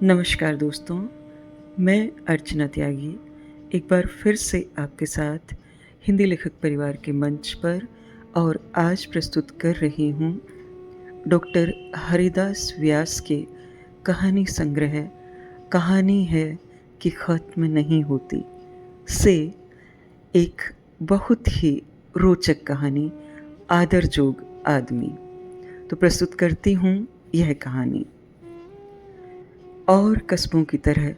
नमस्कार दोस्तों, मैं अर्चना त्यागी एक बार फिर से आपके साथ हिंदी लेखक परिवार के मंच पर और आज प्रस्तुत कर रही हूँ डॉक्टर हरिदास व्यास के कहानी संग्रह कहानी है कि ख़त्म नहीं होती से एक बहुत ही रोचक कहानी आदरजोग आदमी। तो प्रस्तुत करती हूँ यह कहानी। और कस्बों की तरह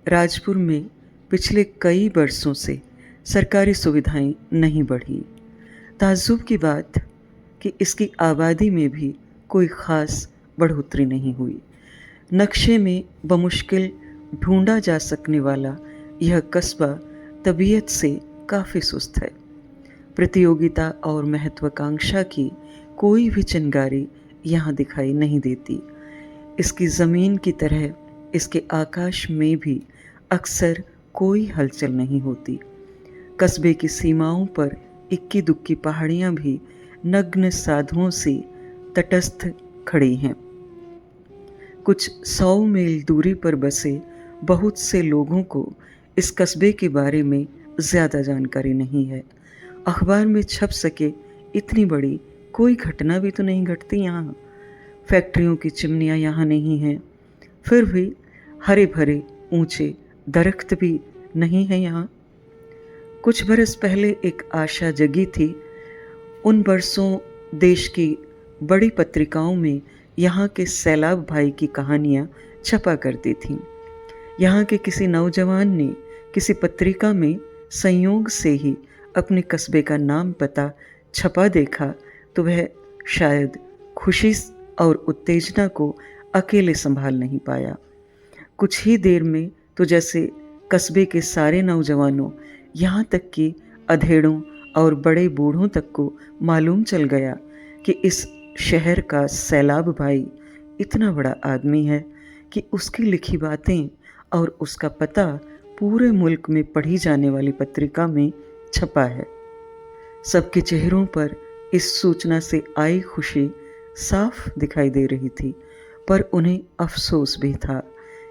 राजपुर में पिछले कई बरसों से सरकारी सुविधाएं नहीं बढ़ी। ताज्जुब की बात कि इसकी आबादी में भी कोई ख़ास बढ़ोतरी नहीं हुई। नक्शे में बमुश्किल ढूंढा जा सकने वाला यह कस्बा तबीयत से काफ़ी सुस्त है। प्रतियोगिता और महत्वाकांक्षा की कोई भी चिंगारी यहाँ दिखाई नहीं देती। इसकी ज़मीन की तरह इसके आकाश में भी अक्सर कोई हलचल नहीं होती। कस्बे की सीमाओं पर इक्की दुक्की पहाड़ियाँ भी नग्न साधुओं से तटस्थ खड़ी हैं। कुछ 100 मील दूरी पर बसे बहुत से लोगों को इस कस्बे के बारे में ज़्यादा जानकारी नहीं है। अखबार में छप सके इतनी बड़ी कोई घटना भी तो नहीं घटती यहाँ। फैक्ट्रियों की चिमनियाँ यहाँ नहीं हैं, फिर भी हरे भरे ऊंचे दरख्त भी नहीं हैं यहाँ। कुछ बरस पहले एक आशा जगी थी। उन बरसों देश की बड़ी पत्रिकाओं में यहाँ के सैलाब भाई की कहानियाँ छपा करती थीं। यहाँ के किसी नौजवान ने किसी पत्रिका में संयोग से ही अपने कस्बे का नाम पता छपा देखा तो वह शायद खुशी और उत्तेजना को अकेले संभाल नहीं पाया। कुछ ही देर में तो जैसे कस्बे के सारे नौजवानों, यहाँ तक कि अधेड़ों और बड़े बूढ़ों तक को मालूम चल गया कि इस शहर का सैलाब भाई इतना बड़ा आदमी है कि उसकी लिखी बातें और उसका पता पूरे मुल्क में पढ़ी जाने वाली पत्रिका में छपा है। सबके चेहरों पर इस सूचना से आई खुशी साफ दिखाई दे रही थी, पर उन्हें अफसोस भी था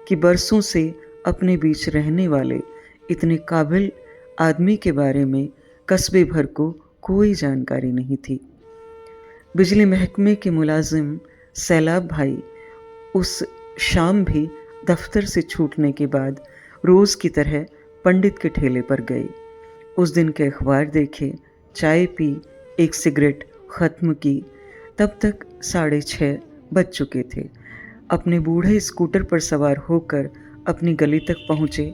कि बरसों से अपने बीच रहने वाले इतने काबिल आदमी के बारे में कस्बे भर को कोई जानकारी नहीं थी। बिजली महकमे के मुलाजिम सैलाब भाई उस शाम भी दफ्तर से छूटने के बाद रोज़ की तरह पंडित के ठेले पर गए। उस दिन के अखबार देखे, चाय पी, एक सिगरेट ख़त्म की। तब तक 6:30 बज चुके थे। अपने बूढ़े स्कूटर पर सवार होकर अपनी गली तक पहुँचे।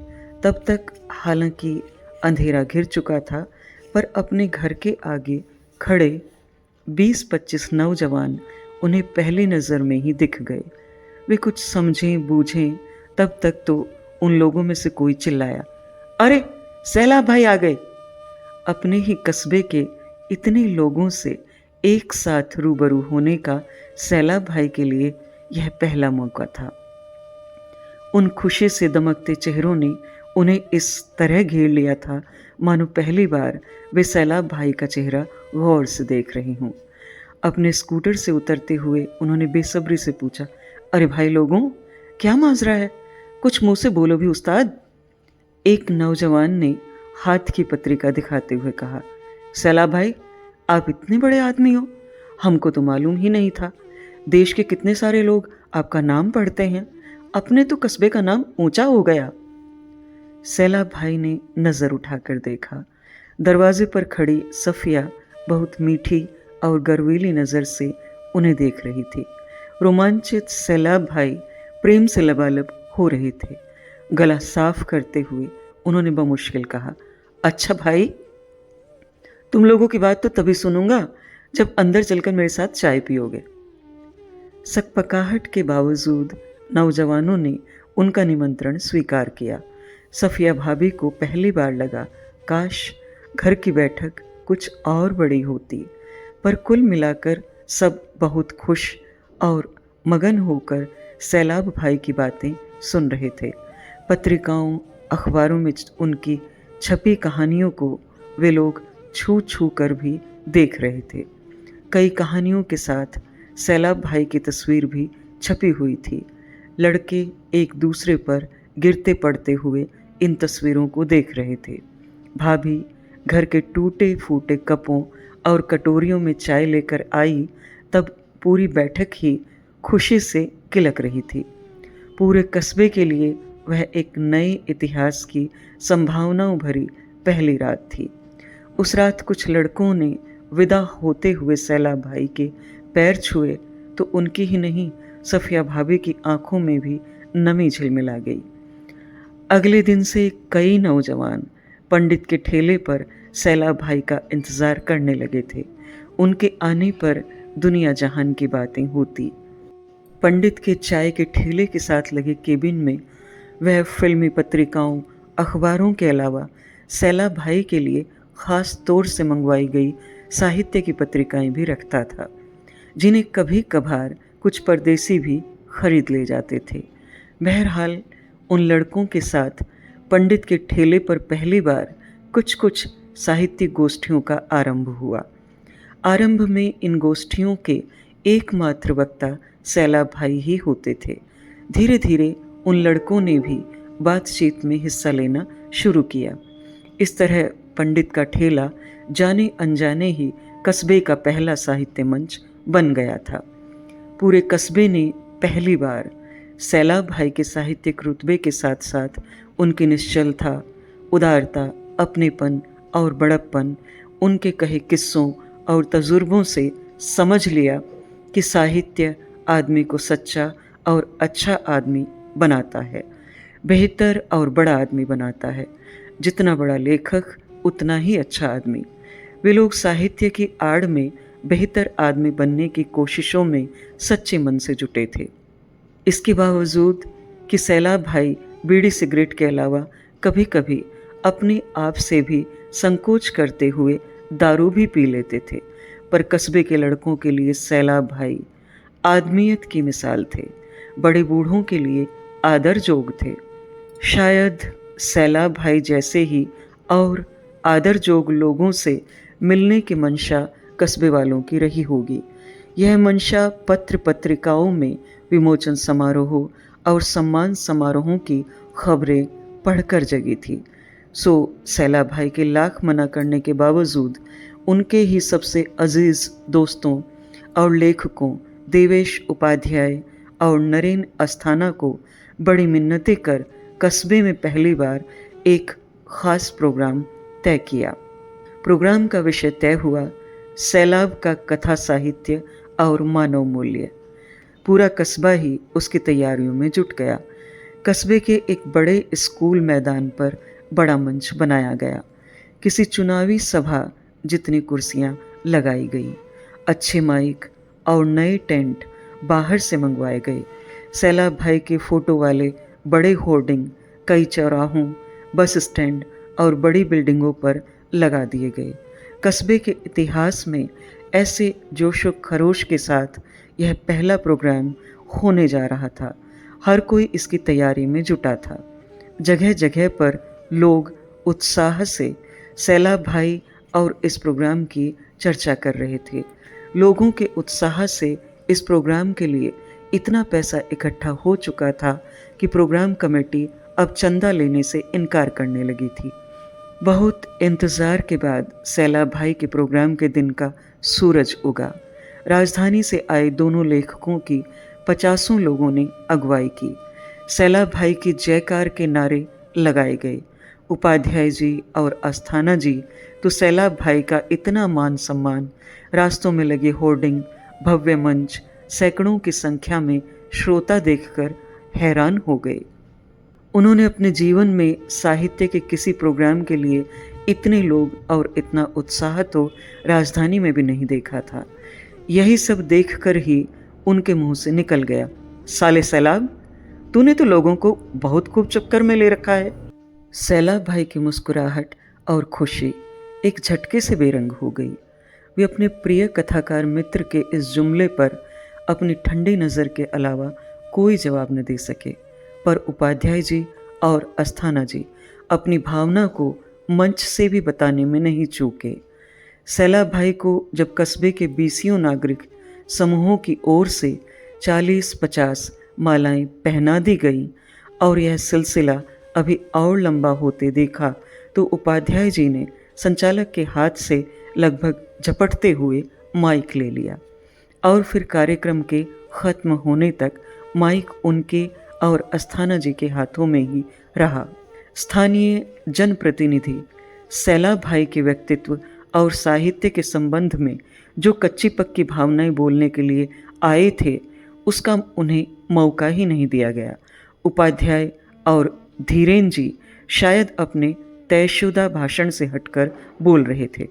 तब तक हालांकि अंधेरा घिर चुका था, पर अपने घर के आगे खड़े 20-25 नौजवान उन्हें पहली नज़र में ही दिख गए। वे कुछ समझें बूझें तब तक तो उन लोगों में से कोई चिल्लाया, अरे सैलाब भाई आ गए। अपने ही कस्बे के इतने लोगों से एक साथ रूबरू होने का सैलाब भाई के लिए यह पहला मौका था। उन खुशी से दमकते चेहरों ने उन्हें इस तरह घेर लिया था मानो पहली बार वे सैलाब भाई का चेहरा गौर से देख रही हूँ। अपने स्कूटर से उतरते हुए उन्होंने बेसब्री से पूछा, अरे भाई लोगों, क्या माजरा है? कुछ मुंह से बोलो भी उस्ताद। एक नौजवान ने हाथ की पत्रिका दिखाते हुए कहा, सैलाब भाई, आप इतने बड़े आदमी हो, हमको तो मालूम ही नहीं था। देश के कितने सारे लोग आपका नाम पढ़ते हैं, अपने तो कस्बे का नाम ऊंचा हो गया। सैलाब भाई ने नज़र उठाकर देखा। दरवाजे पर खड़ी सफिया बहुत मीठी और गर्वीली नज़र से उन्हें देख रही थी। रोमांचित सैलाब भाई प्रेम से लबालब हो रहे थे। गला साफ करते हुए उन्होंने बमुश्किल कहा, अच्छा भाई, तुम लोगों की बात तो तभी सुनूंगा जब अंदर चलकर मेरे साथ चाय पियोगे। सकपकाहट के बावजूद नौजवानों ने उनका निमंत्रण स्वीकार किया। सफिया भाभी को पहली बार लगा काश घर की बैठक कुछ और बड़ी होती, पर कुल मिलाकर सब बहुत खुश और मगन होकर सैलाब भाई की बातें सुन रहे थे। पत्रिकाओं अखबारों में उनकी छपी कहानियों को वे लोग छू छू कर भी देख रहे थे। कई कहानियों के साथ सैलाब भाई की तस्वीर भी छपी हुई थी। लड़के एक दूसरे पर गिरते पड़ते हुए इन तस्वीरों को देख रहे थे। भाभी घर के टूटे फूटे कपों और कटोरियों में चाय लेकर आई तब पूरी बैठक ही खुशी से किलक रही थी। पूरे कस्बे के लिए वह एक नए इतिहास की संभावनाओं भरी पहली रात थी। उस रात कुछ लड़कों ने विदा होते हुए सैलाब भाई के पैर छुए तो उनकी ही नहीं, सफिया भाभी की आंखों में भी नमी झिलमिला गई। अगले दिन से कई नौजवान पंडित के ठेले पर सैलाब भाई का इंतज़ार करने लगे थे। उनके आने पर दुनिया जहान की बातें होती। पंडित के चाय के ठेले के साथ लगे केबिन में वह फिल्मी पत्रिकाओं, अखबारों के अलावा सैलाब भाई के लिए ख़ास तौर से मंगवाई गई साहित्य की पत्रिकाएं भी रखता था, जिन्हें कभी कभार कुछ परदेसी भी खरीद ले जाते थे। बहरहाल उन लड़कों के साथ पंडित के ठेले पर पहली बार कुछ साहित्यिक गोष्ठियों का आरंभ हुआ। आरंभ में इन गोष्ठियों के एकमात्र वक्ता सैलाब भाई ही होते थे। धीरे धीरे उन लड़कों ने भी बातचीत में हिस्सा लेना शुरू किया। इस तरह पंडित का ठेला जाने अनजाने ही कस्बे का पहला साहित्य मंच बन गया था। पूरे कस्बे ने पहली बार सैलाब भाई के साहित्यिक रुतबे के साथ साथ उनकी निश्चलता, उदारता, अपनेपन और बड़प्पन, उनके कहे किस्सों और तजुर्बों से समझ लिया कि साहित्य आदमी को सच्चा और अच्छा आदमी बनाता है, बेहतर और बड़ा आदमी बनाता है। जितना बड़ा लेखक उतना ही अच्छा आदमी। वे लोग साहित्य की आड़ में बेहतर आदमी बनने की कोशिशों में सच्चे मन से जुटे थे। इसके बावजूद कि सैलाब भाई बीड़ी सिगरेट के अलावा कभी कभी अपने आप से भी संकोच करते हुए दारू भी पी लेते थे, पर कस्बे के लड़कों के लिए सैलाब भाई आदमियत की मिसाल थे, बड़े बूढ़ों के लिए आदर जोग थे। शायद सैलाब भाई जैसे ही और आदर जोग लोगों से मिलने की मंशा कस्बे वालों की रही होगी। यह मंशा पत्र पत्रिकाओं में विमोचन समारोह और सम्मान समारोहों की खबरें पढ़कर जगी थी। सो सैलाब भाई के लाख मना करने के बावजूद उनके ही सबसे अजीज दोस्तों और लेखकों देवेश उपाध्याय और नरेन अस्थाना को बड़ी मिन्नतें कर कस्बे में पहली बार एक ख़ास प्रोग्राम तय किया। प्रोग्राम का विषय तय हुआ सैलाब का कथा साहित्य और मानव मूल्य। पूरा कस्बा ही उसकी तैयारियों में जुट गया। कस्बे के एक बड़े स्कूल मैदान पर बड़ा मंच बनाया गया। किसी चुनावी सभा जितनी कुर्सियां लगाई गई। अच्छे माइक और नए टेंट बाहर से मंगवाए गए। सैलाब भाई के फ़ोटो वाले बड़े होर्डिंग कई चौराहों, बस स्टैंड और बड़ी बिल्डिंगों पर लगा दिए गए। कस्बे के इतिहास में ऐसे जोशो खरोश के साथ यह पहला प्रोग्राम होने जा रहा था। हर कोई इसकी तैयारी में जुटा था। जगह जगह पर लोग उत्साह से सैलाब भाई और इस प्रोग्राम की चर्चा कर रहे थे। लोगों के उत्साह से इस प्रोग्राम के लिए इतना पैसा इकट्ठा हो चुका था कि प्रोग्राम कमेटी अब चंदा लेने से इनकार करने लगी थी। बहुत इंतज़ार के बाद सैलाब भाई के प्रोग्राम के दिन का सूरज उगा। राजधानी से आए दोनों लेखकों की 50 लोगों ने अगुवाई की। सैलाब भाई की जयकार के नारे लगाए गए। उपाध्याय जी और अस्थाना जी तो सैलाब भाई का इतना मान सम्मान, रास्तों में लगे होर्डिंग, भव्य मंच, सैकड़ों की संख्या में श्रोता देखकर हैरान हो गए। उन्होंने अपने जीवन में साहित्य के किसी प्रोग्राम के लिए इतने लोग और इतना उत्साह तो राजधानी में भी नहीं देखा था। यही सब देखकर ही उनके मुंह से निकल गया, साले सैलाब, तूने तो लोगों को बहुत खूब चक्कर में ले रखा है। सैलाब भाई की मुस्कुराहट और खुशी एक झटके से बेरंग हो गई। वे अपने प्रिय कथाकार मित्र के इस जुमले पर अपनी ठंडी नज़र के अलावा कोई जवाब न दे सके, पर उपाध्याय जी और अस्थाना जी अपनी भावना को मंच से भी बताने में नहीं चूके। सैलाब भाई को जब कस्बे के 20 नागरिक समूहों की ओर से 40, 50, मालाएं पहना दी गई और यह सिलसिला अभी और लंबा होते देखा तो उपाध्याय जी ने संचालक के हाथ से लगभग झपटते हुए माइक ले लिया और फिर कार्यक्रम के खत्म होने तक माइक उनके और अस्थाना जी के हाथों में ही रहा। स्थानीय जनप्रतिनिधि सैलाब भाई के व्यक्तित्व और साहित्य के संबंध में जो कच्ची पक्की भावनाएं बोलने के लिए आए थे, उसका उन्हें मौका ही नहीं दिया गया। उपाध्याय और धीरेन जी शायद अपने तयशुदा भाषण से हटकर बोल रहे थे।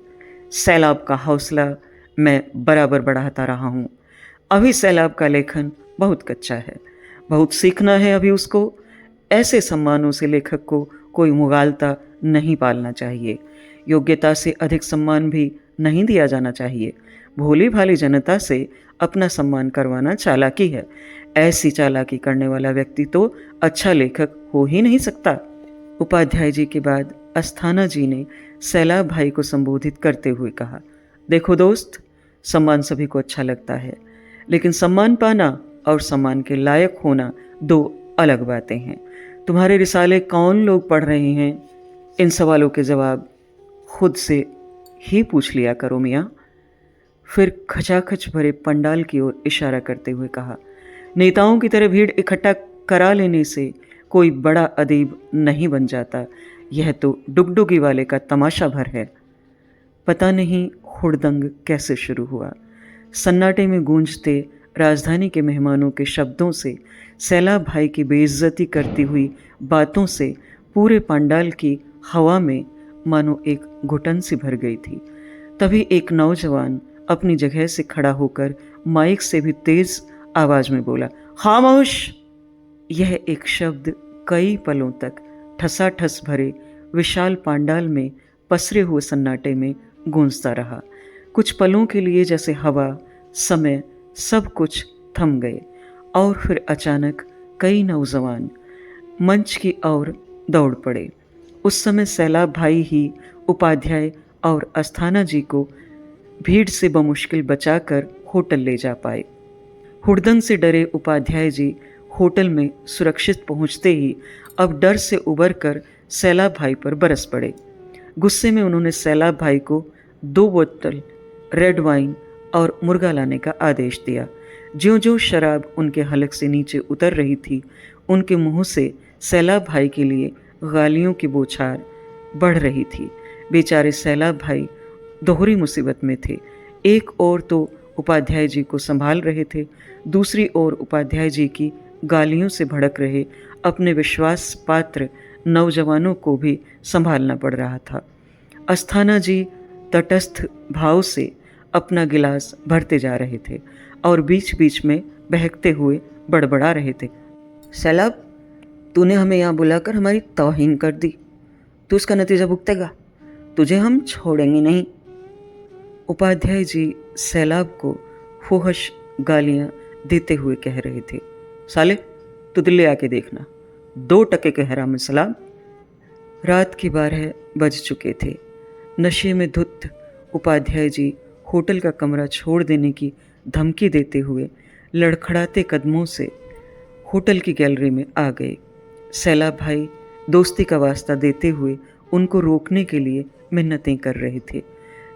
सैलाब का हौसला मैं बराबर बढ़ाता रहा हूँ। अभी सैलाब का लेखन बहुत कच्चा है, बहुत सीखना है अभी उसको। ऐसे सम्मानों से लेखक को कोई मुगालता नहीं पालना चाहिए। योग्यता से अधिक सम्मान भी नहीं दिया जाना चाहिए। भोली भाली जनता से अपना सम्मान करवाना चालाकी है। ऐसी चालाकी करने वाला व्यक्ति तो अच्छा लेखक हो ही नहीं सकता। उपाध्याय जी के बाद अस्थाना जी ने सैलाब भाई को संबोधित करते हुए कहा, देखो दोस्त, सम्मान सभी को अच्छा लगता है, लेकिन सम्मान पाना और सम्मान के लायक होना दो अलग बातें हैं। तुम्हारे रिसाले कौन लोग पढ़ रहे हैं? इन सवालों के जवाब खुद से ही पूछ लिया करो मियाँ। फिर खचाखच भरे पंडाल की ओर इशारा करते हुए कहा, नेताओं की तरह भीड़ इकट्ठा करा लेने से कोई बड़ा अदीब नहीं बन जाता। यह तो डुगडुगी वाले का तमाशा भर है। पता नहीं हुड़दंग कैसे शुरू हुआ। सन्नाटे में गूंजते राजधानी के मेहमानों के शब्दों से, सैलाब भाई की बेइज्जती करती हुई बातों से पूरे पंडाल की हवा में मानो एक घुटन सी भर गई थी। तभी एक नौजवान अपनी जगह से खड़ा होकर माइक से भी तेज आवाज में बोला, खामोश। यह एक शब्द कई पलों तक ठसाठस भरे विशाल पंडाल में पसरे हुए सन्नाटे में गूंजता रहा। कुछ पलों के लिए जैसे हवा, समय, सब कुछ थम गए और फिर अचानक कई नौजवान मंच की ओर दौड़ पड़े। उस समय सैलाब भाई ही उपाध्याय और अस्थाना जी को भीड़ से बमुश्किल बचाकर होटल ले जा पाए। हुड़दंग से डरे उपाध्याय जी होटल में सुरक्षित पहुंचते ही अब डर से उबर कर सैलाब भाई पर बरस पड़े। गुस्से में उन्होंने सैलाब भाई को 2 बोतल रेड वाइन और मुर्गा लाने का आदेश दिया। ज्यों ज्यों शराब उनके हलक से नीचे उतर रही थी, उनके मुंह से सैलाब भाई के लिए गालियों की बौछार बढ़ रही थी। बेचारे सैलाब भाई दोहरी मुसीबत में थे। एक ओर तो उपाध्याय जी को संभाल रहे थे, दूसरी ओर उपाध्याय जी की गालियों से भड़क रहे अपने विश्वास पात्र नौजवानों को भी संभालना पड़ रहा था। अस्थाना जी तटस्थ भाव से अपना गिलास भरते जा रहे थे और बीच बीच में बहकते हुए बड़बड़ा रहे थे, सैलाब, तूने हमें यहाँ बुलाकर हमारी तौहीन कर दी। तू इसका नतीजा भुगतेगा। तुझे हम छोड़ेंगे नहीं। उपाध्याय जी सैलाब को फुहश गालियाँ देते हुए कह रहे थे, साले, तू दिल्ली आके देखना, 2 टके के हराम में सलाम। रात के 12 बज चुके थे। नशे में धुत उपाध्याय जी होटल का कमरा छोड़ देने की धमकी देते हुए लड़खड़ाते कदमों से होटल की गैलरी में आ गए। सैलाब भाई दोस्ती का वास्ता देते हुए उनको रोकने के लिए मिन्नतें कर रहे थे।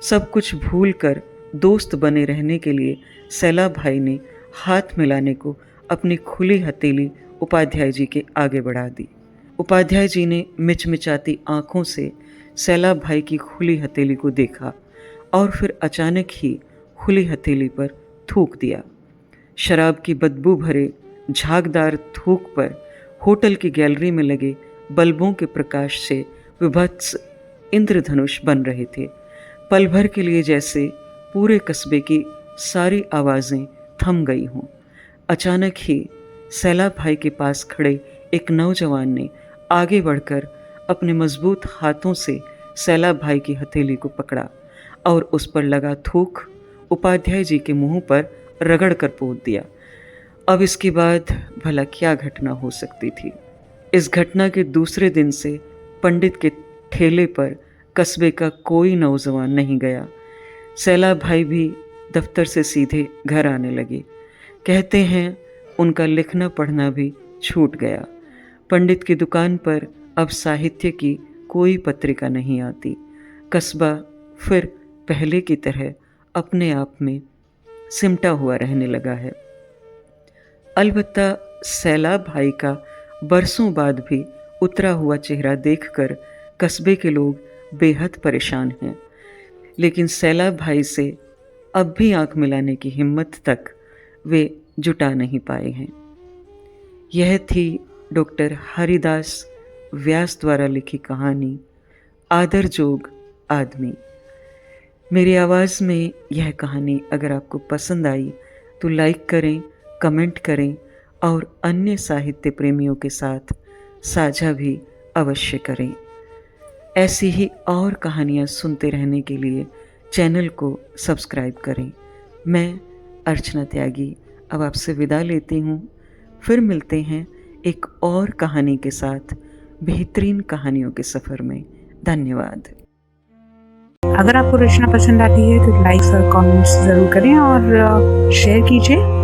सब कुछ भूल कर दोस्त बने रहने के लिए सैलाब भाई ने हाथ मिलाने को अपनी खुली हथेली उपाध्याय जी के आगे बढ़ा दी। उपाध्याय जी ने मिचमिचाती आंखों से सैलाब भाई की खुली हथेली को देखा और फिर अचानक ही खुली हथेली पर थूक दिया। शराब की बदबू भरे झागदार थूक पर होटल की गैलरी में लगे बल्बों के प्रकाश से विभत्स इंद्रधनुष बन रहे थे। पल भर के लिए जैसे पूरे कस्बे की सारी आवाज़ें थम गई हों। अचानक ही सैलाब भाई के पास खड़े एक नौजवान ने आगे बढ़कर अपने मजबूत हाथों से सैलाब भाई की हथेली को पकड़ा और उस पर लगा थूक उपाध्याय जी के मुंह पर रगड़ कर पोंछ दिया। अब इसके बाद भला क्या घटना हो सकती थी। इस घटना के दूसरे दिन से पंडित के ठेले पर कस्बे का कोई नौजवान नहीं गया। सैलाब भाई भी दफ्तर से सीधे घर आने लगे। कहते हैं उनका लिखना पढ़ना भी छूट गया। पंडित की दुकान पर अब साहित्य की कोई पत्रिका नहीं आती। कस्बा फिर पहले की तरह अपने आप में सिमटा हुआ रहने लगा है। अलबत्ता सैलाब भाई का बरसों बाद भी उतरा हुआ चेहरा देखकर कस्बे के लोग बेहद परेशान हैं, लेकिन सैलाब भाई से अब भी आंख मिलाने की हिम्मत तक वे जुटा नहीं पाए हैं। यह थी डॉक्टर हरिदास व्यास द्वारा लिखी कहानी आदर जोग आदमी। मेरी आवाज़ में यह कहानी अगर आपको पसंद आई तो लाइक करें, कमेंट करें और अन्य साहित्य प्रेमियों के साथ साझा भी अवश्य करें। ऐसी ही और कहानियाँ सुनते रहने के लिए चैनल को सब्सक्राइब करें। मैं अर्चना त्यागी अब आपसे विदा लेती हूँ। फिर मिलते हैं एक और कहानी के साथ बेहतरीन कहानियों के सफ़र में। धन्यवाद। अगर आपको रचना पसंद आती है तो लाइक और कमेंट्स ज़रूर करें और शेयर कीजिए।